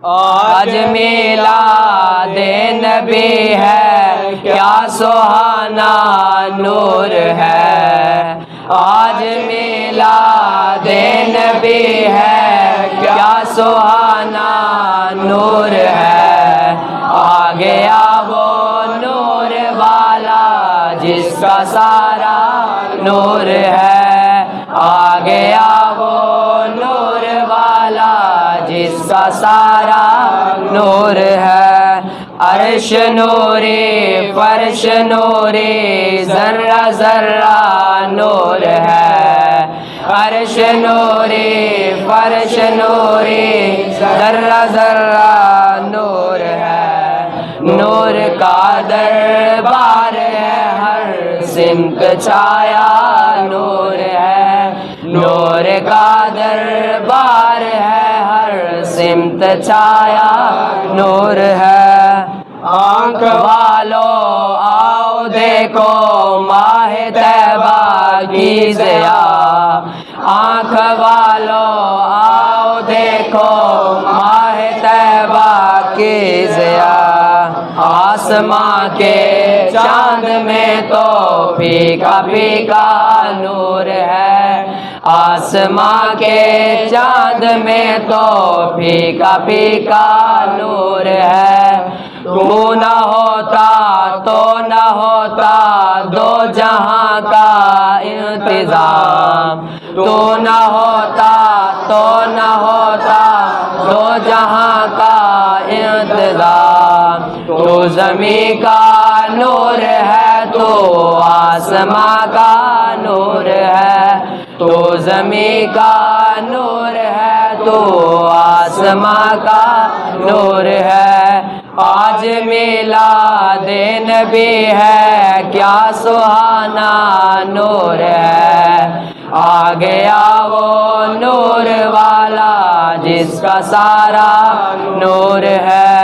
آج میلاد نبی ہے کیا سہانا نور ہے، آج میلاد نبی ہے کیا سہانا نور ہے، آ گیا وہ نور والا جس کا سارا نور ہے، آ گیا وہ نور والا جس کا سارا نور ہے، عرش نوری فرش نوری ذرہ ذرہ نور ہے، عرش نوری فرش نوری ذرہ ذرہ نور ہے، نور کا دربار ہے ہر سمت چھایا نور ہے، نور کا دربار ہے ہر سمت چھایا نور ہے، آنکھ والو آؤ دیکھو ماہ طیبہ کی ضیاء، آنکھ والو آؤ دیکھو ماہ طیبہ کی ضیاء، آسماں کے چاند میں تو پھیکا پھیکا نور ہے، آسماں کے چاند میں تو پھیکا پھیکا نور ہے، تو نہ ہوتا تو نہ ہوتا دو جہاں کا انتظام، تو نہ ہوتا تو نہ ہوتا دو جہاں کا انتظام، تو زمین کا نور ہے تو آسماں کا نور ہے، تو زمین کا نور ہے تو آسماں کا نور ہے، آج میلاد نبی ہے کیا سہانا نور ہے، آ گیا وہ نور والا جس کا سارا نور ہے۔